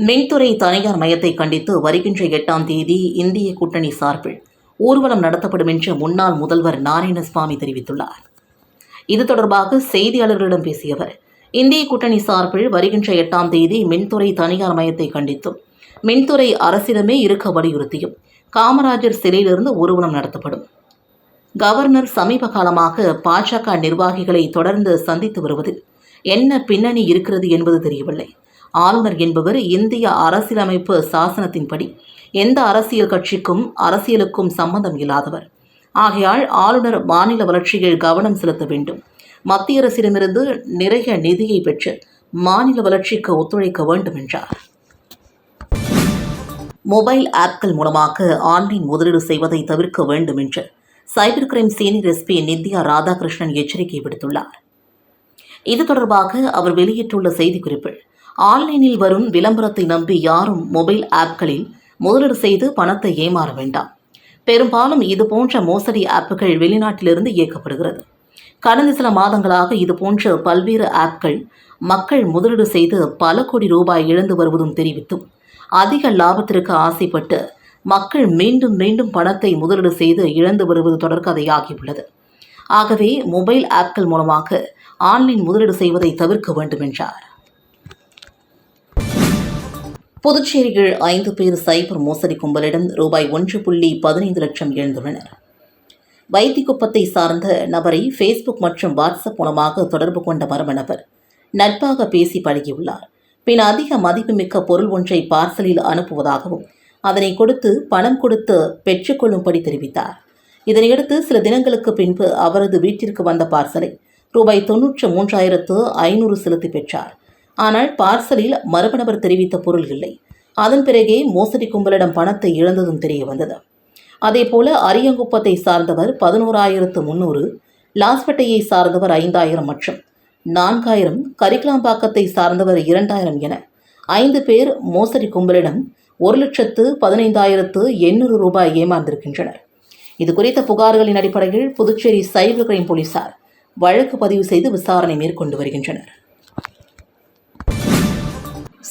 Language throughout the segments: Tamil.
மின்துறை தனியார் மயத்தை கண்டித்து வருகின்ற 8ஆம் தேதி இந்திய கூட்டணி சார்பில் ஊர்வலம் நடத்தப்படும் என்று முன்னாள் முதல்வர் நாராயணசாமி தெரிவித்துள்ளார். இது தொடர்பாக செய்தியாளர்களிடம் பேசிய அவர், இந்திய கூட்டணி சார்பில் வருகின்ற 8ஆம் தேதி மின்துறை தனியார் மயத்தை கண்டித்தும் மின்துறை அரசிடமே இருக்க வலியுறுத்தியும் காமராஜர் சிலையிலிருந்து ஊர்வலம் நடத்தப்படும். கவர்னர் சமீப காலமாக பாஜக நிர்வாகிகளை தொடர்ந்து சந்தித்து வருவதில் என்ன பின்னணி இருக்கிறது என்பது தெரியவில்லை. ஆளுநர் என்பவர் இந்திய அரசியலமைப்பு சாசனத்தின்படி எந்த அரசியல் கட்சிக்கும் அரசியலுக்கும் சம்பந்தம் இல்லாதவர். ஆகையால் ஆளுநர் மாநில வளர்ச்சியில் கவனம் செலுத்த வேண்டும். மத்திய அரசிடமிருந்து நிறைய நிதியை பெற்று மாநில வளர்ச்சிக்கு ஒத்துழைக்க வேண்டும் என்றார். மொபைல் ஆப்கள் மூலமாக ஆன்லைன் முதலீடு செய்வதை தவிர்க்க வேண்டும் என்று cyber crime senior SP Nithya Radhakrishnan எச்சரிக்கை விடுத்துள்ளார். இது தொடர்பாக அவர் வெளியிட்டுள்ள செய்திக்குறிப்பில், ஆன்லைனில் வரும் விளம்பரத்தை நம்பி யாரும் மொபைல் ஆப்களில் முதலீடு செய்து பணத்தை ஏமாற வேண்டாம். பெரும்பாலும் இதுபோன்ற மோசடி ஆப்புகள் வெளிநாட்டிலிருந்து இயக்கப்படுகிறது. கடந்த சில மாதங்களாக இதுபோன்ற பல்வேறு ஆப்கள் மக்கள் முதலீடு செய்து பல கோடி ரூபாய் இழந்து வருவதும் தெரிவித்தும் அதிக லாபத்திற்கு ஆசைப்பட்டு மக்கள் மீண்டும் மீண்டும் பணத்தை முதலீடு செய்து இழந்து வருவது தொடர்கதையாகியுள்ளது. ஆகவே மொபைல் ஆப்கள் மூலமாக ஆன்லைன் முதலீடு செய்வதை தவிர்க்க வேண்டும் என்றார். புதுச்சேரியில் 5 பேர் சைபர் மோசடி கும்பலிடம் ரூபாய் 1.15 லட்சம் இழந்துள்ளனர். வைத்திக்குப்பத்தை சார்ந்த நபரை ஃபேஸ்புக் மற்றும் வாட்ஸ்அப் மூலமாக தொடர்பு கொண்ட மர்ம நபர் நட்பாக பேசி பழகியுள்ளார். பின் அதிக மதிப்புமிக்க பொருள் ஒன்றை பார்சலில் அனுப்புவதாகவும் அதனை கொடுத்து பணம் கொடுத்து பெற்றுக்கொள்ளும்படி தெரிவித்தார். இதனையடுத்து சில தினங்களுக்கு பின்பு அவரது வீட்டிற்கு வந்த பார்சலை ரூபாய் 93,500 செலுத்தி பெற்றார். ஆனால் பார்சலில் மர்ம நபர் தெரிவித்த பொருள் இல்லை. அதன் பிறகே மோசடி கும்பலிடம் பணத்தை இழந்ததும் தெரிய வந்தது. அதேபோல அரியங்குப்பத்தை சார்ந்தவர் 11,300, லாஸ்பேட்டையை சார்ந்தவர் 5,000 மற்றும் 4,000, கரிக்கலாம்பாக்கத்தை சார்ந்தவர் 2,000 என 5 பேர் மோசடி கும்பலிடம் 1,15,800 ரூபாய் ஏமாந்திருக்கின்றனர். இதுகுறித்த புகார்களின் அடிப்படையில் புதுச்சேரி சைபர் கிரைம் போலீசார் வழக்கு பதிவு செய்து விசாரணை மேற்கொண்டு வருகின்றனர்.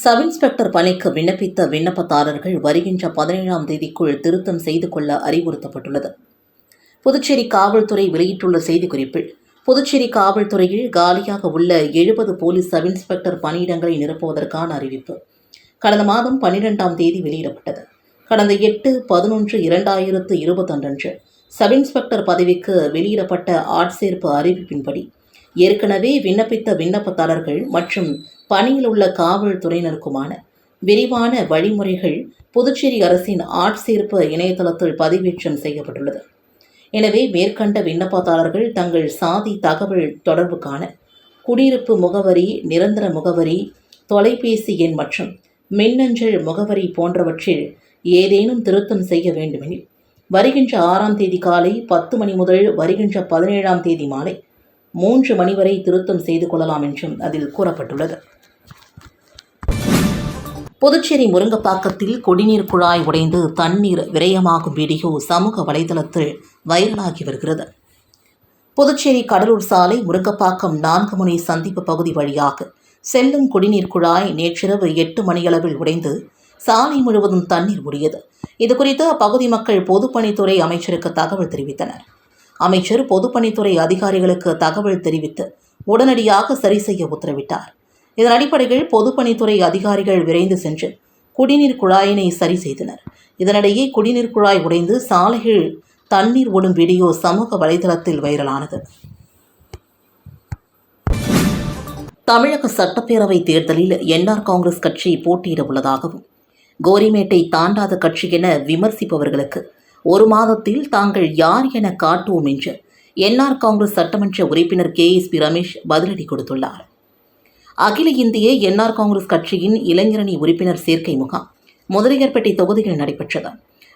சப் இன்ஸ்பெக்டர் பணிக்கு விண்ணப்பித்த விண்ணப்பதாரர்கள் வருகின்ற 17ஆம் தேதிக்குள் திருத்தம் செய்து கொள்ள அறிவுறுத்தப்பட்டுள்ளது. புதுச்சேரி காவல்துறை வெளியிட்டுள்ள செய்திக்குறிப்பில், புதுச்சேரி காவல்துறையில் காலியாக உள்ள 70 போலீஸ் சப் இன்ஸ்பெக்டர் பணியிடங்களை நிரப்புவதற்கான அறிவிப்பு கடந்த மாதம் 12ஆம் தேதி வெளியிடப்பட்டது. கடந்த 8/11/2022 அன்று சப் இன்ஸ்பெக்டர் பதவிக்கு வெளியிடப்பட்ட ஆட்சேர்ப்பு அறிவிப்பின்படி ஏற்கனவே விண்ணப்பித்த விண்ணப்பதாரர்கள் மற்றும் பணியில் உள்ள காவல்துறையினருக்குமான விரிவான வழிமுறைகள் புதுச்சேரி அரசின் ஆட்சேர்ப்பு இணையதளத்தில் பதிவேற்றம் செய்யப்பட்டுள்ளது. எனவே மேற்கண்ட விண்ணப்பதாரர்கள் தங்கள் சாதி தகவல் தொடர்புக்கான குடியிருப்பு முகவரி, நிரந்தர முகவரி, தொலைபேசி எண் மற்றும் மின்னஞ்சல் முகவரி போன்றவற்றில் ஏதேனும் திருத்தம் செய்ய வேண்டுமெனில் வருகின்ற 6ஆம் தேதி காலை 10 மணி முதல் வருகின்ற 17ஆம் தேதி மாலை 3 மணி வரை திருத்தம் செய்து கொள்ளலாம் என்றும் அதில் கூறப்பட்டுள்ளது. புதுச்சேரி முருங்கப்பாக்கத்தில் குடிநீர் குழாய் உடைந்து தண்ணீர் விரயமாகும் வீடியோ சமூக வலைதளத்தில் வைரலாகி வருகிறது. புதுச்சேரி கடலூர் சாலை முருங்கப்பாக்கம் 4 முனை சந்திப்பு பகுதி வழியாக செல்லும் குடிநீர் குழாய் நேற்றிரவு 8 மணியளவில் உடைந்து சாலை முழுவதும் தண்ணீர் ஓடியது. இதுகுறித்து அப்பகுதி மக்கள் பொதுப்பணித்துறை அமைச்சருக்கு தகவல் தெரிவித்தனர். அமைச்சர் பொதுப்பணித்துறை அதிகாரிகளுக்கு தகவல் தெரிவித்து உடனடியாக சரி செய்ய உத்தரவிட்டார். இதன் அடிப்படையில் பொதுப்பணித்துறை அதிகாரிகள் விரைந்து சென்று குடிநீர் குழாயினை சரி செய்தனர். இதனிடையே குடிநீர் குழாய் உடைந்து சாலையில் தண்ணீர் ஓடும் வீடியோ சமூக வலைதளத்தில் வைரலானது. தமிழக சட்டப்பேரவை தேர்தலில் என்ஆர் காங்கிரஸ் கட்சி போட்டியிட உள்ளதாகவும், கோரிமேட்டை தாண்டாத கட்சி என விமர்சிப்பவர்களுக்கு 1 மாதத்தில் தாங்கள் யார் என காட்டுவோம் என்று என்ஆர் காங்கிரஸ் சட்டமன்ற உறுப்பினர் KSP ரமேஷ் பதிலடி கொடுத்துள்ளார். அகில இந்திய என்ஆர் காங்கிரஸ் கட்சியின் இளைஞரணி உறுப்பினர் சேர்க்கை முகாம் முதலியார்பேட்டை தொகுதியில் நடைபெற்றது.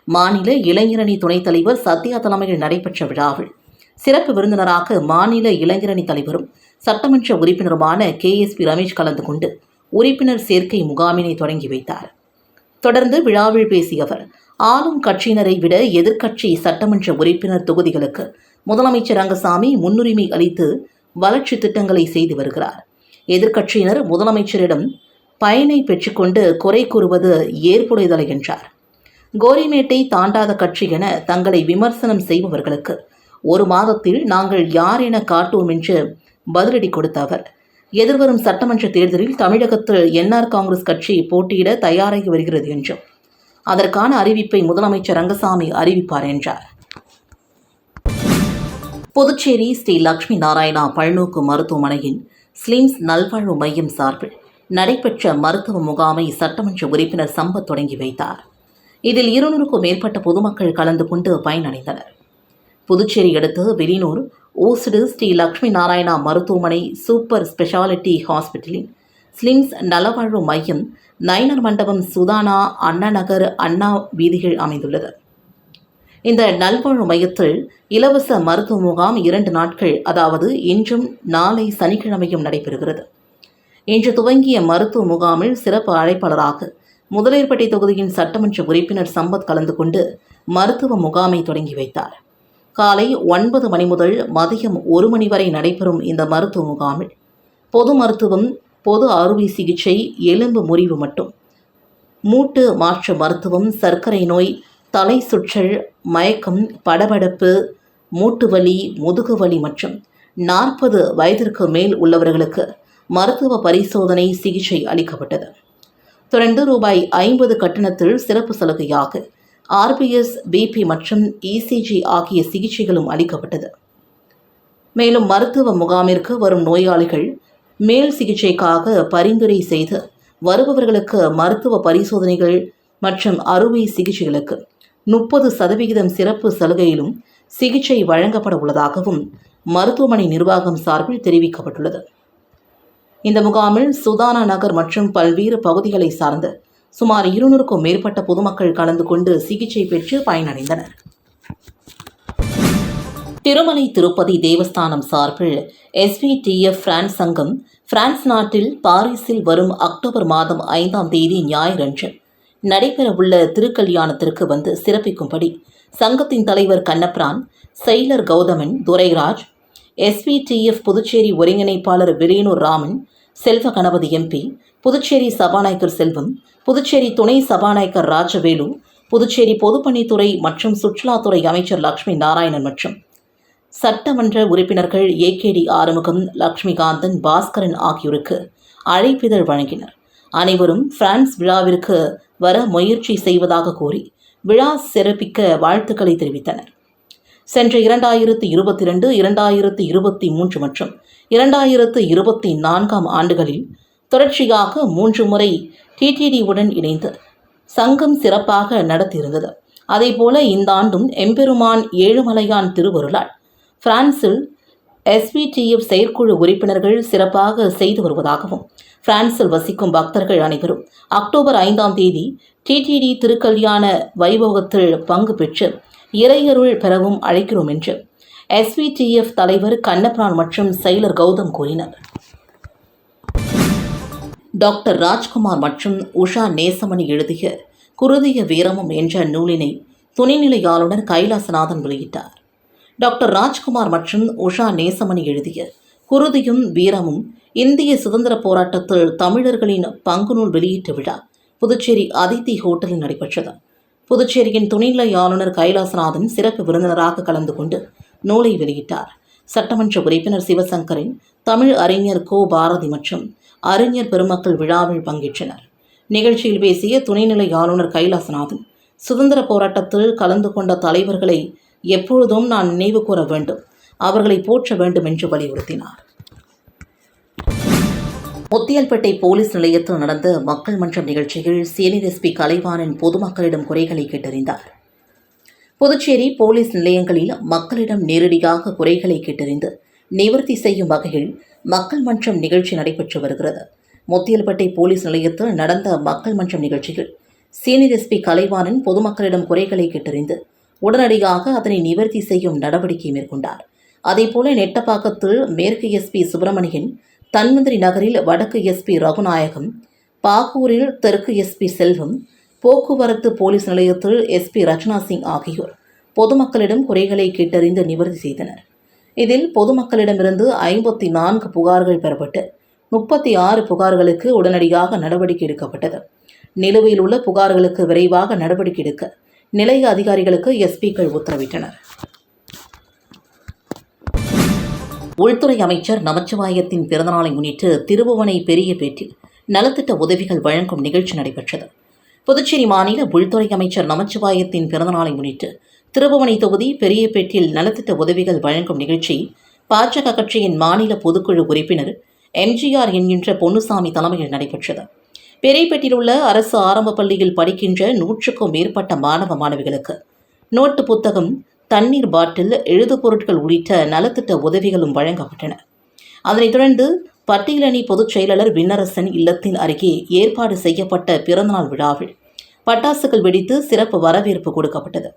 மாநில இளைஞரணி துணைத் தலைவர் சத்யா தலைமையில் நடைபெற்ற விழாவில் சிறப்பு விருந்தினராக மாநில இளைஞரணி தலைவரும் சட்டமன்ற உறுப்பினருமான KSP ரமேஷ் கலந்து கொண்டு உறுப்பினர் சேர்க்கை முகாமினை தொடங்கி வைத்தார். தொடர்ந்து விழாவில் பேசிய அவர், ஆளும் கட்சியினரை விட எதிர்க்கட்சி சட்டமன்ற உறுப்பினர் தொகுதிகளுக்கு முதலமைச்சர் ரங்கசாமி முன்னுரிமை அளித்து வளர்ச்சி திட்டங்களை செய்து வருகிறார். எதிர்க்கட்சியினர் முதலமைச்சரிடம் பயனை பெற்றுக்கொண்டு குறை கூறுவது ஏற்புடையதல்ல என்றார். கோரிமேட்டை தாண்டாத கட்சி என தங்களை விமர்சனம் செய்பவர்களுக்கு 1 மாதத்தில் நாங்கள் யார் என காட்டுவோம் என்று பதிலடி கொடுத்த அவர், எதிர்வரும் சட்டமன்ற தேர்தலில் தமிழகத்தில் என்ஆர் காங்கிரஸ் கட்சி போட்டியிட தயாராகி வருகிறது என்றும் அதற்கான அறிவிப்பை முதலமைச்சர் ரங்கசாமி அறிவிப்பார் என்றார். புதுச்சேரி ஸ்ரீ லட்சுமி நாராயணா பல்நோக்கு மருத்துவமனையின் ஸ்லிம்ஸ் நல்வாழ்வு மையம் சார்பில் நடைபெற்ற மருத்துவ முகாமை சட்டமன்ற உறுப்பினர் சம்பத் தொடங்கி வைத்தார். இதில் 200க்கும் மேற்பட்ட பொதுமக்கள் கலந்து கொண்டு பயனடைந்தனர். புதுச்சேரி அடுத்து வெளியூர் ஓஸ்டு ஸ்ரீ லட்சுமி நாராயணா மருத்துவமனை சூப்பர் ஸ்பெஷாலிட்டி ஹாஸ்பிட்டலின் ஸ்லிம்ஸ் நலவாழ்வு மையம் நயினார் மண்டபம் சுதானா அண்ணா நகர் அண்ணா வீதியில் அமைந்துள்ளது. இந்த நல்வாழ்வு மையத்தில் இலவச மருத்துவ முகாம் 2 நாட்கள், அதாவது இன்றும் நாளை சனிக்கிழமையும் நடைபெறுகிறது. இன்று துவங்கிய மருத்துவ முகாமில் சிறப்பு அழைப்பாளராக முதலியர்பேட்டை தொகுதியின் சட்டமன்ற உறுப்பினர் சம்பத் கலந்து கொண்டு மருத்துவ முகாமை தொடங்கி வைத்தார். காலை 9 மணி முதல் மதியம் 1 மணி வரை நடைபெறும் இந்த மருத்துவ முகாமில் பொது மருத்துவம், பொது அறுவை சிகிச்சை, எலும்பு முறிவு மற்றும் மூட்டு மாற்று மருத்துவம், சர்க்கரை நோய், தலை சுற்றல், மயக்கம், படபடப்பு, மூட்டுவலி, முதுகுவலி மற்றும் 40 வயதிற்கு மேல் உள்ளவர்களுக்கு மருத்துவ பரிசோதனை சிகிச்சை அளிக்கப்பட்டது. தொடர்ந்து ரூபாய் 50 கட்டணத்தில் சிறப்பு சலுகையாக RBS, BP மற்றும் ECG ஆகிய சிகிச்சைகளும் அளிக்கப்பட்டது. மேலும் மருத்துவ முகாமிற்கு வரும் நோயாளிகள் மேல் சிகிச்சைக்காக பரிந்துரை செய்து வருபவர்களுக்கு மருத்துவ பரிசோதனைகள் மற்றும் அறுவை சிகிச்சைகளுக்கு 30% சிறப்பு சலுகையிலும் சிகிச்சை வழங்கப்பட உள்ளதாகவும் மருத்துவமனை நிர்வாகம் சார்பில் தெரிவிக்கப்பட்டுள்ளது. இந்த முகாமில் சுதானா நகர் மற்றும் பல்வேறு பகுதிகளை சார்ந்த சுமார் 200க்கும் மேற்பட்ட பொதுமக்கள் கலந்து கொண்டு சிகிச்சை பெற்று பயனடைந்தனர். திருமலை திருப்பதி தேவஸ்தானம் சார்பில் SVTF பிரான்ஸ் சங்கம் பிரான்ஸ் நாட்டில் பாரிஸில் வரும் அக்டோபர் மாதம் 5ஆம் தேதி ஞாயிறன்று நடைபெறவுள்ள திருக்கல்யாணத்திற்கு வந்து சிறப்பிக்கும்படி சங்கத்தின் தலைவர் கண்ணபிரான், செயலர் கௌதமன், துரைராஜ், SVTF புதுச்சேரி ஒருங்கிணைப்பாளர் வெளியனூர் ராமன், செல்வ கணபதி MP, புதுச்சேரி சபாநாயகர் செல்வம், புதுச்சேரி துணை சபாநாயகர் ராஜவேலு, புதுச்சேரி பொதுப்பணித்துறை மற்றும் சுற்றுலாத்துறை அமைச்சர் லட்சுமி நாராயணன் மற்றும் சட்டமன்ற உறுப்பினர்கள் AKD ஆறுமுகம், லட்சுமிகாந்தன், பாஸ்கரன் ஆகியோருக்கு அழைப்பிதழ் வழங்கினர். அனைவரும் பிரான்ஸ் விழாவிற்கு வர முயற்சி செய்வதாக கூறி விழா சிறப்பிக்க வாழ்த்துக்களை தெரிவித்தனர். சென்ற 2022, 2023 மற்றும் 2024 ஆண்டுகளில் தொடர்ச்சியாக 3 முறை TTD-உடன் இணைந்து சங்கம் சிறப்பாக நடத்தியிருந்தது. அதேபோல இந்த ஆண்டும் எம்பெருமான் ஏழுமலையான் திருவருளால் பிரான்சில் SVTF செயற்குழு உறுப்பினர்கள் சிறப்பாக செய்து வருவதாகவும், பிரான்சில் வசிக்கும் பக்தர்கள் அனைவரும் அக்டோபர் 5ஆம் தேதி TTD திருக்கல்யாண வைபவத்தில் பங்கு பெற்று இறையருள் பெறவும் அழைக்கிறோம் என்று SVTF தலைவர் கண்ணபிரான் மற்றும் செயலர் கௌதம் கூறினர். டாக்டர் ராஜ்குமார் மற்றும் உஷா நேசமணி எழுதிய குருதிய வீரமும் என்ற நூலினை துணைநிலை ஆளுநர் கைலாசநாதன் வெளியிட்டார். டாக்டர் ராஜ்குமார் மற்றும் உஷா நேசமணி எழுதிய குருதியும் வீரமும் இந்திய சுதந்திர போராட்டத்தில் தமிழர்களின் பங்கு நூல் வெளியீட்டு விழா புதுச்சேரி அதித்தி ஹோட்டலில் நடைபெற்றது. புதுச்சேரியின் துணைநிலை ஆளுநர் கைலாசநாதன் சிறப்பு விருந்தினராக கலந்து கொண்டு நூலை வெளியிட்டார். சட்டமன்ற உறுப்பினர் சிவசங்கரின், தமிழ் அறிஞர் கோ பாரதி மற்றும் அறிஞர் பெருமக்கள் விழாவில் பங்கேற்றனர். நிகழ்ச்சியில் பேசிய துணைநிலை ஆளுநர் கைலாசநாதன், சுதந்திர போராட்டத்தில் கலந்து கொண்ட தலைவர்களை எப்பொழுதும் நான் நினைவு கூற வேண்டும், அவர்களை போற்ற வேண்டும் என்று வலியுறுத்தினார். முத்தியல்பேட்டை போலீஸ் நிலையத்தில் நடந்த மக்கள் மன்றம் நிகழ்ச்சியில் சீனியர் SP கலைவாணன் பொதுமக்களிடம் குறைகளை கேட்டறிந்தார். புதுச்சேரி போலீஸ் நிலையங்களில் மக்களிடம் நேரடியாக குறைகளை கேட்டறிந்து நிவர்த்தி செய்யும் வகையில் மக்கள் மன்றம் நிகழ்ச்சி நடைபெற்று வருகிறது. முத்தியல்பேட்டை போலீஸ் நிலையத்தில் நடந்த மக்கள் மன்றம் நிகழ்ச்சியில் சீனியர் SP கலைவாணன் பொதுமக்களிடம் குறைகளை கேட்டறிந்து உடனடியாக அதனை நிவர்த்தி செய்யும் நடவடிக்கை மேற்கொண்டார். அதேபோல நெட்டப்பாக்கத்தில் மேற்கு SP சுப்பிரமணியன், தன்வந்திரி நகரில் வடக்கு SP ரகுநாயகம், பாகூரில் தெற்கு SP செல்வம், போக்குவரத்து போலீஸ் நிலையத்தில் SP ரச்சனா சிங் ஆகியோர் பொதுமக்களிடம் குறைகளை கேட்டறிந்து நிவர்த்தி செய்தனர். இதில் பொதுமக்களிடமிருந்து 54 புகார்கள் பெறப்பட்டு 36 புகார்களுக்கு உடனடியாக நடவடிக்கை எடுக்கப்பட்டது. நிலுவையில் உள்ள புகார்களுக்கு விரைவாக நடவடிக்கை எடுக்க நிலைய அதிகாரிகளுக்கு எஸ்பிக்கள் உத்தரவிட்டனர். உள்துறை அமைச்சர் நமச்சிவாயத்தின் பிறந்தநாளை முன்னிட்டு திருபுவனை பெரியபேட்டில் நலத்திட்ட உதவிகள் வழங்கும் நிகழ்ச்சி நடைபெற்றது. புதுச்சேரி மாநில உள்துறை அமைச்சர் நமச்சிவாயத்தின் பிறந்தநாளை முன்னிட்டு திருபுவனை தொகுதி பெரியபேட்டில் நலத்திட்ட உதவிகள் வழங்கும் நிகழ்ச்சி பாஜக கட்சியின் மாநில பொதுக்குழு உறுப்பினர் எம்ஜிஆர் என்கின்ற பொன்னுசாமி தலைமையில் நடைபெற்றது. பெரியபேட்டில் உள்ள அரசு ஆரம்ப பள்ளியில் படிக்கின்ற 100க்கும் மேற்பட்ட மாணவ மாணவிகளுக்கு நோட்டு புத்தகம், தண்ணீர் பாட்டில், எழுதுபொருட்கள் உள்ளிட்ட நலத்திட்ட உதவிகளும் வழங்கப்பட்டன. அதனைத் தொடர்ந்து பட்டியலணி பொதுச் செயலாளர் விண்ணரசன் இல்லத்தின் அருகே ஏற்பாடு செய்யப்பட்ட பிறந்தநாள் விழாவில் பட்டாசுகள் வெடித்து சிறப்பு வரவேற்பு கொடுக்கப்பட்டது.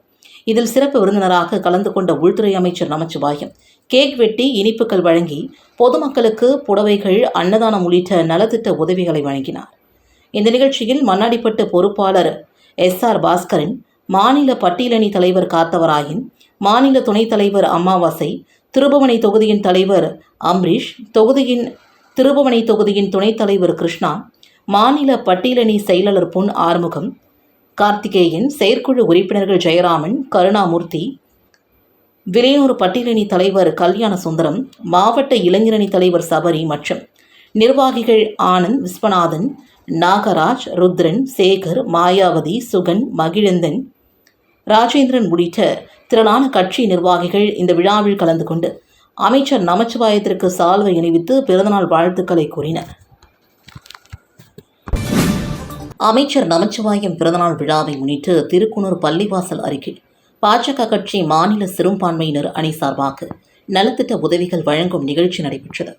இதில் சிறப்பு விருந்தினராக கலந்து கொண்ட உள்துறை அமைச்சர் நமச்சிவாயம் கேக் வெட்டி இனிப்புகள் வழங்கி பொதுமக்களுக்கு புடவைகள், அன்னதானம் உள்ளிட்ட நலத்திட்ட உதவிகளை வழங்கினார். இந்த நிகழ்ச்சியில் மண்ணாடிப்பட்டு பொறுப்பாளர் SR பாஸ்கரன், மாநில பட்டியலணி தலைவர் காத்தவராயன், மாநில துணைத் தலைவர் அம்மாவாசை, திருபுவனை தொகுதியின் தலைவர் அம்ரீஷ், திருபுவனை தொகுதியின் துணைத் தலைவர் கிருஷ்ணா, மாநில பட்டியலணி செயலாளர் பொன் ஆறுமுகம், கார்த்திகேயன், செயற்குழு உறுப்பினர்கள் ஜெயராமன், கருணாமூர்த்தி, விலையூர் பட்டியலணி தலைவர் கல்யாண சுந்தரம், மாவட்ட இளைஞரணி தலைவர் சபரி மற்றும் நிர்வாகிகள் ஆனந்த், விஸ்வநாதன், நாகராஜ், ருத்ரன், சேகர், மாயாவதி, சுகன், மகிழந்தன், ராஜேந்திரன் உள்ளிட்ட திரளான கட்சி நிர்வாகிகள் இந்த விழாவில் கலந்து கொண்டு அமைச்சர் நமச்சிவாயத்திற்கு சால்வை அணிவித்து பிறந்தநாள் வாழ்த்துக்களை கூறினர். அமைச்சர் நமச்சிவாயம் பிறந்தநாள் விழாவை முன்னிட்டு திருக்குனூர் பள்ளிவாசல் அருகே பாஜக கட்சி மாநில சிறுபான்மையினர் அணி சார்பாக நலத்திட்ட உதவிகள் வழங்கும் நிகழ்ச்சி நடைபெற்றது.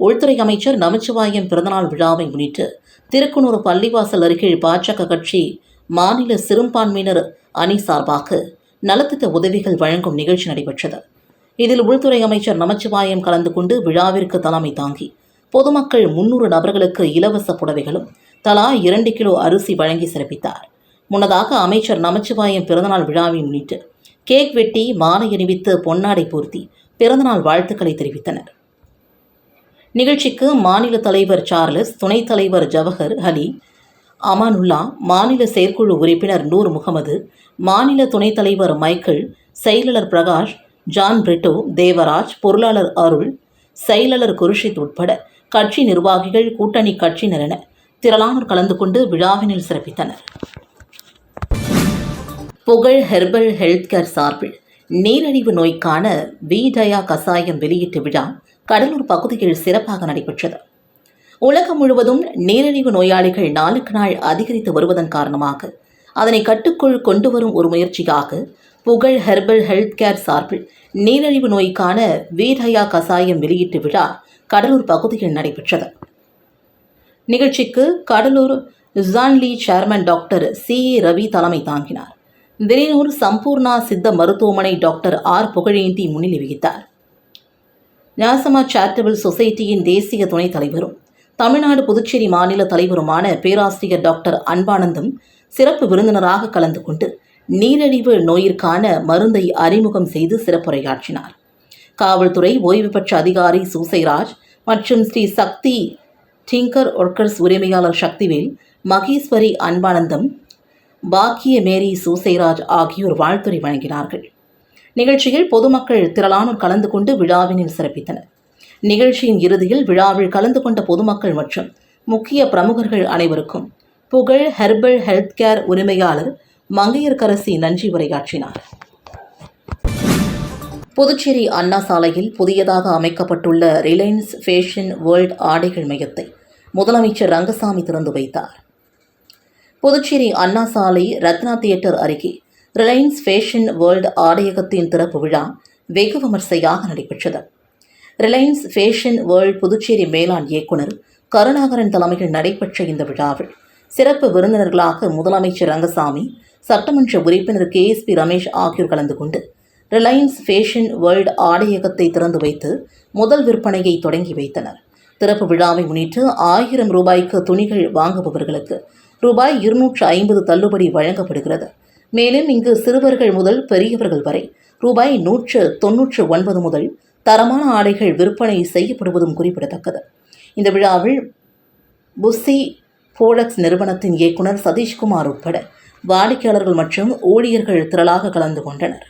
உள்துறை அமைச்சர் நமச்சிவாயம் பிறந்தநாள் விழாவை முன்னிட்டு திருக்குனூர் பள்ளிவாசல் அருகே பாஜக கட்சி மாநில சிறுபான்மையினர் அணி சார்பாக நலத்திட்ட உதவிகள் வழங்கும் நிகழ்ச்சி நடைபெற்றது. இதில் உள்துறை அமைச்சர் நமச்சிவாயம் கலந்து கொண்டு விழாவிற்கு தலைமை தாங்கி பொதுமக்கள் 300 நபர்களுக்கு இலவச புடவைகளும் தலா 2 கிலோ அரிசி வழங்கி சிறப்பித்தார். முன்னதாக அமைச்சர் நமச்சிவாயம் பிறந்தநாள் விழாவை முன்னிட்டு கேக் வெட்டி, மாலை அணிவித்து, பொன்னாடை போர்த்தி பிறந்தநாள் வாழ்த்துக்களை தெரிவித்தனர். நிகழ்ச்சிக்கு மாநில தலைவர் சார்லஸ், துணைத் தலைவர் ஜவஹர் அலி, அமானுல்லா, மாநில செயற்குழு உறுப்பினர் நூர் முகமது, மாநில துணைத் தலைவர் மைக்கேல், செயலாளர் பிரகாஷ், ஜான் பிரிட்டோ, தேவராஜ், பொருளாளர் அருள், செயலாளர் குருஷித் உட்பட கட்சி நிர்வாகிகள், கூட்டணி கட்சியினர் என திரளானோர் கலந்து கொண்டு விழாவினில் சிறப்பித்தனர். புகழ் ஹெர்பல் ஹெல்த் கேர் சார்பில் நீரிழிவு நோய்க்கான வீடயா கசாயம் வெளியீட்டு விழா கடலூர் பகுதியில் சிறப்பாக நடைபெற்றது. உலகம் முழுவதும் நீரிழிவு நோயாளிகள் நாளுக்கு நாள் அதிகரித்து வருவதன் காரணமாக அதனை கட்டுக்குள் கொண்டு வரும் ஒரு முயற்சியாக புகழ் ஹெர்பல் ஹெல்த் கேர் சார்பில் நீரிழிவு நோய்க்கான வீடயா கசாயம் வெளியீட்டு விழா கடலூர் பகுதியில் நடைபெற்றது. நிகழ்ச்சிக்கு கடலூர் ஜான்லி சேர்மன் டாக்டர் CA ரவி தலைமை தாங்கினார். விலையூர் சம்பூர்ணா சித்த மருத்துவமனை டாக்டர் R புகழேந்தி முன்னிலை வகித்தார். ஞாசமா சேரிட்டபிள் சொசைட்டியின் தேசிய துணைத் தலைவரும் தமிழ்நாடு புதுச்சேரி மாநில தலைவருமான பேராசிரியர் டாக்டர் அன்பானந்தம் சிறப்பு விருந்தினராக கலந்து கொண்டு நீரிழிவு நோயிற்கான மருந்தை அறிமுகம் செய்து சிறப்புரையாற்றினார். காவல்துறை ஓய்வு பெற்ற அதிகாரி சூசைராஜ் மற்றும் ஸ்ரீ சக்தி டிங்கர் ஒர்க்கர்ஸ் உரிமையாளர் சக்திவேல், மகேஸ்வரி அன்பானந்தம், பாக்கிய மேரி சூசைராஜ் ஆகியோர் வாழ்த்துரை வழங்கினார்கள். நிகழ்ச்சியில் பொதுமக்கள் திரளானோர் கலந்து கொண்டு விழாவினில் சிறப்பித்தனர். நிகழ்ச்சியின் இறுதியில் விழாவில் கலந்து கொண்ட பொதுமக்கள் மற்றும் முக்கிய பிரமுகர்கள் அனைவருக்கும் புகழ் ஹெர்பல் ஹெல்த் கேர் உரிமையாளர் மங்கையர்கரசி நன்றி உரையாற்றினார். புதுச்சேரி அண்ணா சாலையில் புதியதாக அமைக்கப்பட்டுள்ள ரிலையன்ஸ் ஃபேஷன் வேர்ல்ட் ஆடைகள் மையத்தை முதலமைச்சர் ரங்கசாமி திறந்து வைத்தார். புதுச்சேரி அண்ணா சாலை ரத்னா தியேட்டர் அருகே ரிலையன்ஸ் ஃபேஷன் வேர்ல்ட் ஆடையகத்தின் திறப்பு விழா வெகு விமர்சையாக நடைபெற்றது. ரிலையன்ஸ் ஃபேஷன் வேர்ல்ட் புதுச்சேரி மேலாண் இயக்குநர் கருணாகரன் தலைமையில் நடைபெற்ற இந்த விழாவில் சிறப்பு விருந்தினர்களாக முதலமைச்சர் ரங்கசாமி, சட்டமன்ற உறுப்பினர் KSP ரமேஷ் ஆகியோர் கலந்து கொண்டு ரிலையன்ஸ் ஃபேஷன் வேர்ல்ட் ஆடையகத்தை திறந்து வைத்து முதல் விற்பனையை தொடங்கி வைத்தனர். திறப்பு விழாவை முன்னிட்டு 1000 ரூபாய்க்கு துணிகள் வாங்குபவர்களுக்கு ரூபாய் 250 தள்ளுபடி வழங்கப்படுகிறது. மேலும் இங்கு சிறுவர்கள் முதல் பெரியவர்கள் வரை ரூபாய் 199 முதல் தரமான ஆடைகள் விற்பனை செய்யப்படுவதும் குறிப்பிடத்தக்கது. இந்த விழாவில் புஸ்ஸி போலக்ஸ் நிறுவனத்தின் இயக்குனர் சதீஷ்குமார் உட்பட வாடிக்கையாளர்கள் மற்றும் ஊழியர்கள் திரளாக கலந்து கொண்டனர்.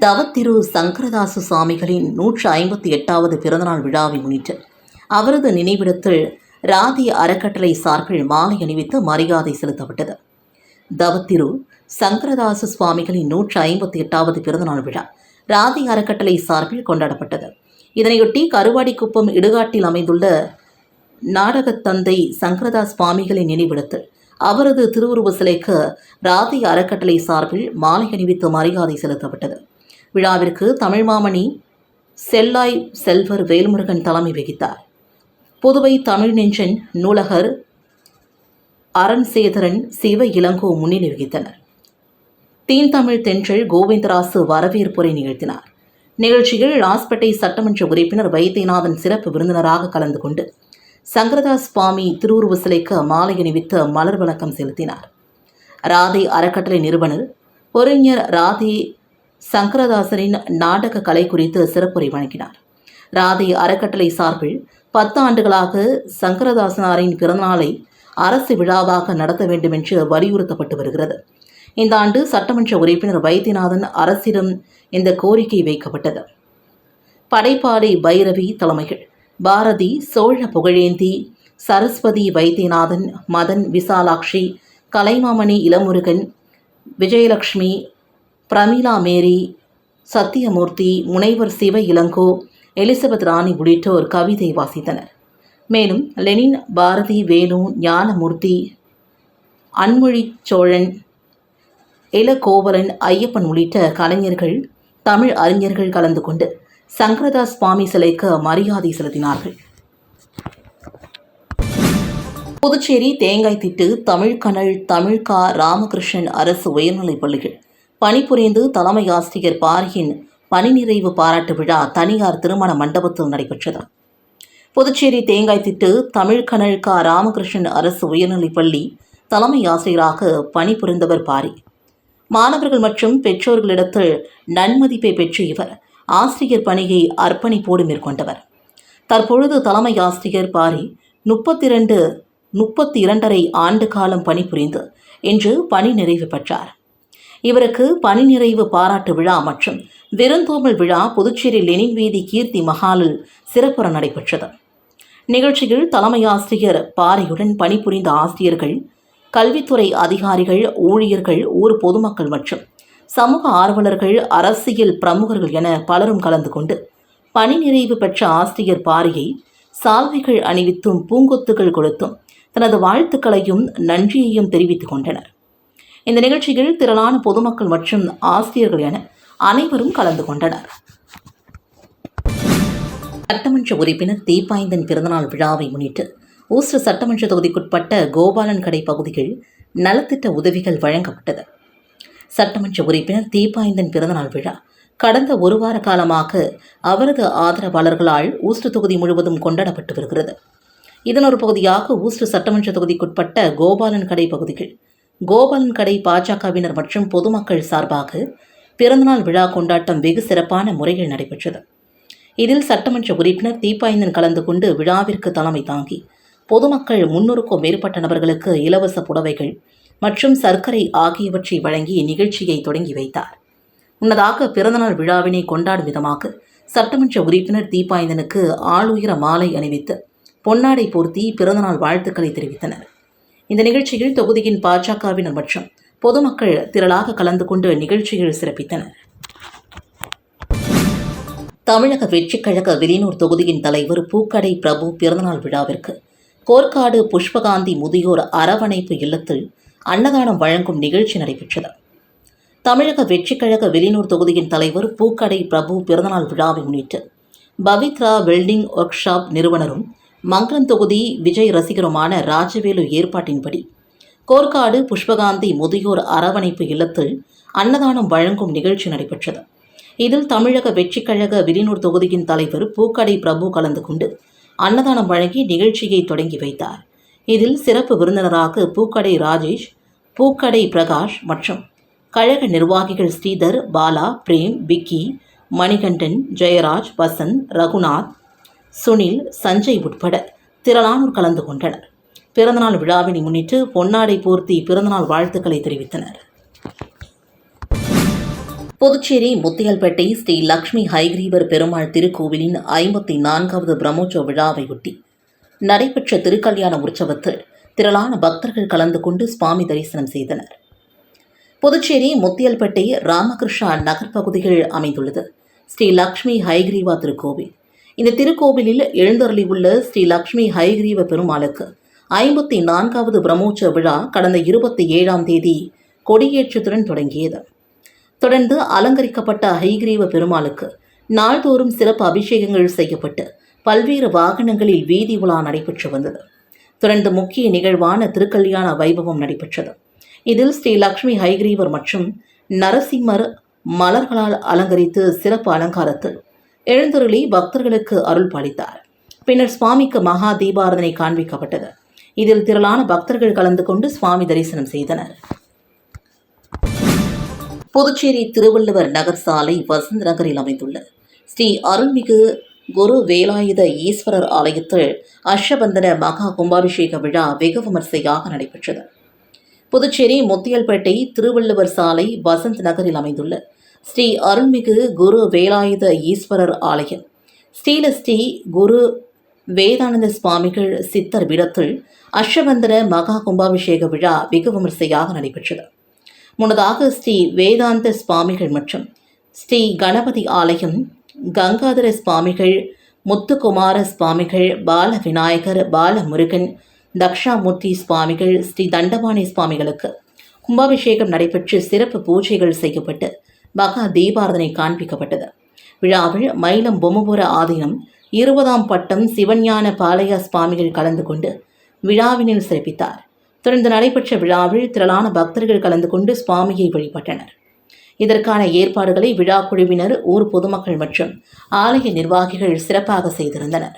தவத்திரு சங்கரதாசு சுவாமிகளின் 158வது பிறந்தநாள் விழாவை முன்னிட்டு அவரது நினைவிடத்தில் ராதி அறக்கட்டளை சார்பில் மாலை அணிவித்து மரியாதை செலுத்தப்பட்டது. தவத்திரு சங்கரதாசு சுவாமிகளின் 158வது பிறந்தநாள் விழா ராதி அறக்கட்டளை சார்பில் கொண்டாடப்பட்டது. இதனையொட்டி கருவாடிக்குப்பம் இடுகாட்டில் அமைந்துள்ள நாடகத்தந்தை சங்கரதாஸ் சுவாமிகளின் நினைவிடத்தில் அவரது திருவுருவ சிலைக்கு ராதி அறக்கட்டளை சார்பில் மாலை அணிவித்து மரியாதை செலுத்தப்பட்டது. விழாவிற்கு தமிழ் மாமணி செல்லாய் செல்வர் வேல்முருகன் தலைமை வகித்தார். புதுவை தமிழ் நெஞ்சன் நூலகர் அரண்சேதரன் சிவ இளங்கோ முன்னிலை வகித்தனர். தீன்தமிழ் தென்றல் கோவிந்தராசு வரவேற்புரை நிகழ்த்தினார். நிகழ்ச்சியில் லாஸ்பேட்டை சட்டமன்ற உறுப்பினர் வைத்தியநாதன் சிறப்பு விருந்தினராக கலந்து கொண்டு சங்கரதாஸ் சுவாமி திருவுருவ சிலைக்கு மாலை அணிவித்து மலர் வணக்கம் செலுத்தினார். ராதி அறக்கட்டளை நிறுவனர் பொறிஞர் ராதி சங்கரதாசரின் நாடக கலை குறித்து சிறப்புரை வழங்கினார். ராதி அறக்கட்டளை சார்பில் 10 ஆண்டுகளாக சங்கரதாசனாரின் பிறந்தநாளை அரசு விழாவாக நடத்த வேண்டும் என்று வலியுறுத்தப்பட்டு வருகிறது. இந்த ஆண்டு சட்டமன்ற உறுப்பினர் வைத்தியநாதன் அரசிடம் இந்த கோரிக்கை வைக்கப்பட்டது. படைப்பாளி பைரவி தலைமையில் பாரதி, சோழ புகழேந்தி, சரஸ்வதி, வைத்தியநாதன், மதன், விசாலாட்சி, கலைமாமணி இளமுருகன், விஜயலட்சுமி, பிரமிளா மேரி, சத்தியமூர்த்தி, முனைவர் சிவ இளங்கோ, எலிசபெத் ராணி உள்ளிட்டோர் கவிதை வாசித்தனர். மேலும் லெனின், பாரதி, வேணு, ஞானமூர்த்தி, அன்மொழி சோழன், இளகோவலன், ஐயப்பன் உள்ளிட்ட கலைஞர்கள், தமிழ் அறிஞர்கள் கலந்து கொண்டு சங்கரதாஸ் சுவாமி சிலைக்கு மரியாதை செலுத்தினார்கள். புதுச்சேரி தேங்காய்திட்டு தமிழ்கனல் தமிழ்கா ராமகிருஷ்ணன் அரசு உயர்நிலைப் பள்ளிகள் பணிபுரிந்து தலைமை ஆசிரியர் பாரியின் பணி நிறைவு பாராட்டு விழா தனியார் திருமண மண்டபத்தில் நடைபெற்றது. புதுச்சேரி தேங்காய்திட்டு தமிழ்கனல் கா ராமகிருஷ்ணன் அரசு உயர்நிலைப் பள்ளி தலைமை ஆசிரியராக பணிபுரிந்தவர் பாரி. மாணவர்கள் மற்றும் பெற்றோர்களிடத்தில் நன்மதிப்பை பெற்ற இவர் ஆசிரியர் பணியை அர்ப்பணிப்போடு மேற்கொண்டவர். தற்பொழுது தலைமை ஆசிரியர் பாரி 32.5 ஆண்டு காலம் பணிபுரிந்து இன்று பணி நிறைவு பெற்றார். இவருக்கு பணி நிறைவு பாராட்டு விழா மற்றும் விருந்தோம்பல் விழா புதுச்சேரி லெனின் வீதி கீர்த்தி மஹாலில் சிறப்புற நடைபெற்றது. நிகழ்ச்சியில் தலைமை ஆசிரியர் பாரியுடன் பணிபுரிந்த ஆசிரியர்கள், கல்வித்துறை அதிகாரிகள், ஊழியர்கள், ஊர் பொதுமக்கள் மற்றும் சமூக ஆர்வலர்கள், அரசியல் பிரமுகர்கள் என பலரும் கலந்து கொண்டு பணி நிறைவு பெற்ற ஆசிரியர் பாரியை சால்வைகள் அணிவித்தும் பூங்கொத்துகள் கொடுத்தும் தனது வாழ்த்துக்களையும் நன்றியையும் தெரிவித்துக் கொண்டனர். இந்த நிகழ்ச்சியில் திரளான பொதுமக்கள் மற்றும் ஆசிரியர்கள் என அனைவரும் கலந்து கொண்டனர். சட்டமன்ற உறுப்பினர் தீபாய்ந்தன் பிறந்தநாள் விழாவை முன்னிட்டு ஊஸ்டர் சட்டமன்ற தொகுதிக்குட்பட்ட கோபாலன் கடை பகுதியில் நலத்திட்ட உதவிகள் வழங்கப்பட்டது. சட்டமன்ற உறுப்பினர் தீபாய்ந்தன் பிறந்தநாள் விழா கடந்த ஒரு வார காலமாக அவரது ஆதரவாளர்களால் ஊஸ்டர் தொகுதி முழுவதும் கொண்டாடப்பட்டு வருகிறது. இதன் ஒரு பகுதியாக ஊஸ்டர் சட்டமன்ற தொகுதிக்குட்பட்ட கோபாலன் கடை பகுதியில் கோபாலன் கடை பாஜகவினர் மற்றும் பொதுமக்கள் சார்பாக பிறந்தநாள் விழா கொண்டாட்டம் வெகு சிறப்பான முறையில் நடைபெற்றது. இதில் சட்டமன்ற உறுப்பினர் தீபாய்ந்தன் கலந்து கொண்டு விழாவிற்கு தலைமை தாங்கி பொதுமக்கள் 300க்கும் மேற்பட்ட நபர்களுக்கு இலவச புடவைகள் மற்றும் சர்க்கரை ஆகியவற்றை வழங்கி நிகழ்ச்சியை தொடங்கி வைத்தார். முன்னதாக பிறந்தநாள் விழாவினை கொண்டாடும் விதமாக சட்டமன்ற உறுப்பினர் தீபாய்ந்தனுக்கு ஆளுயர மாலை அணிவித்து பொன்னாடை போர்த்தி பிறந்தநாள் வாழ்த்துக்களை தெரிவித்தனர். இந்த நிகழ்ச்சியில் தொகுதியின் பாஜகவினர் மற்றும் பொதுமக்கள் திரளாக கலந்து கொண்டு நிகழ்ச்சியில் சிறப்பித்தனர். தமிழக வெற்றிக் கழக வில்லியனூர் தொகுதியின் தலைவர் பூக்கடை பிரபு பிறந்தநாள் விழாவிற்கு கோர்க்காடு புஷ்பகாந்தி முதியோர் அரவணைப்பு இல்லத்தில் அன்னதானம் வழங்கும் நிகழ்ச்சி நடைபெற்றது. தமிழக வெற்றிக் கழக வில்லியனூர் தொகுதியின் தலைவர் பூக்கடை பிரபு பிறந்தநாள் விழாவை முன்னிட்டு பவித்ரா வெல்டிங் ஒர்க் ஷாப் நிறுவனரும் மங்கலம் தொகுதி விஜய் ரசிகருமான ராஜவேலு ஏற்பாட்டின்படி கோர்க்காடு புஷ்பகாந்தி முதியோர் அரவணைப்பு இல்லத்தில் அன்னதானம் வழங்கும் நிகழ்ச்சி நடைபெற்றது. இதில் தமிழக வெற்றிக் கழக வில்லியனூர் தொகுதியின் தலைவர் பூக்கடை பிரபு கலந்து கொண்டு அன்னதானம் வழங்கி நிகழ்ச்சியை தொடங்கி வைத்தார். இதில் சிறப்பு விருந்தினராக பூக்கடை ராஜேஷ், பூக்கடை பிரகாஷ் மற்றும் கழக நிர்வாகிகள் ஸ்ரீதர், பாலா, பிரேம், விக்கி, மணிகண்டன், ஜெயராஜ், வசந்த், ரகுநாத், சுனில், சஞ்சய் உட்பட திரளானோர் கலந்து கொண்டனர். பிறந்தநாள் விழாவினை முன்னிட்டு பொன்னாடை போர்த்தி பிறந்தநாள் வாழ்த்துக்களை தெரிவித்தனர். புதுச்சேரி முத்தியல்பேட்டை ஸ்ரீ லட்சுமி ஹயக்ரீவர் பெருமாள் திருக்கோவிலின் 54வது பிரம்மோற்சவ விழாவையொட்டி நடைபெற்ற திருக்கல்யாண உற்சவத்தில் திரளான பக்தர்கள் கலந்து கொண்டு சுவாமி தரிசனம் செய்தனர். புதுச்சேரி முத்தியல்பேட்டை ராமகிருஷ்ணா நகர் பகுதியில் அமைந்துள்ளது ஸ்ரீ லட்சுமி ஹயக்ரீவா திருக்கோவில். இந்த திருக்கோவிலில் எழுந்தருளியுள்ள ஸ்ரீ லட்சுமி ஹயக்ரீவ பெருமாளுக்கு 54வது பிரம்மோற்சவ விழா கடந்த 27ஆம் தேதி கொடியேற்றத்துடன் தொடங்கியது. தொடர்ந்து அலங்கரிக்கப்பட்ட ஹயக்ரீவ பெருமாளுக்கு நாள்தோறும் சிறப்பு அபிஷேகங்கள் செய்யப்பட்டு பல்வேறு வாகனங்களில் வீதி உலா நடைபெற்று வந்தது. தொடர்ந்து முக்கிய நிகழ்வான திருக்கல்யாண வைபவம் நடைபெற்றது. இதில் ஸ்ரீ லட்சுமி ஹயக்ரீவர் மற்றும் நரசிம்மர் மலர்களால் அலங்கரித்து சிறப்பு அலங்காரத்தில் எழுந்தருளி பக்தர்களுக்கு அருள் பாலித்தார். பின்னர் சுவாமிக்கு மகா தீபாராதனை காண்பிக்கப்பட்டது. இதில் திரளான பக்தர்கள் கலந்து கொண்டு சுவாமி தரிசனம் செய்தனர். புதுச்சேரி திருவள்ளுவர் நகர் சாலை வசந்த் நகரில் அமைந்துள்ள ஸ்ரீ அருள்மிகு குரு வேலாயுத ஈஸ்வரர் ஆலயத்தில் அஷ்டபந்தன மகா கும்பாபிஷேக விழா வெகு விமர்சையாக நடைபெற்றது. புதுச்சேரி முத்தியல்பேட்டை திருவள்ளுவர் சாலை வசந்த் நகரில் அமைந்துள்ள ஸ்ரீ அருள்மிகு குரு வேலாயுத ஈஸ்வரர் ஆலயம் ஸ்ரீ குரு வேதானந்த சுவாமிகள் சித்தர் பீடத்தில் அஷ்டபந்தன மகா கும்பாபிஷேக விழா வெகு விமர்சையாக நடைபெற்றது. முன்னதாக ஸ்ரீ வேதாந்த சுவாமிகள் மற்றும் ஸ்ரீ கணபதி ஆலயம், கங்காதர சுவாமிகள், முத்துக்குமார சுவாமிகள், பால விநாயகர், பாலமுருகன், தக்ஷாமூர்த்தி சுவாமிகள், ஸ்ரீ தண்டபாணி சுவாமிகளுக்கு கும்பாபிஷேகம் நடைபெற்று சிறப்பு பூஜைகள் செய்யப்பட்டு மகா தீபாராதனை காண்பிக்கப்பட்டது. விழாவில் மயிலம் பொம்மபுர ஆதீனம் 20ஆம் பட்டம் சிவஞான பாலையா சுவாமிகள் கலந்து கொண்டு விழாவினில் சிறப்பித்தார். தொடர்ந்து நடைபெற்ற விழாவில் திரளான பக்தர்கள் கலந்து கொண்டு சுவாமியை வழிபட்டனர். இதற்கான ஏற்பாடுகளை விழா குழுவினர், ஊர் பொதுமக்கள் மற்றும் ஆலய நிர்வாகிகள் சிறப்பாக செய்திருந்தனர்.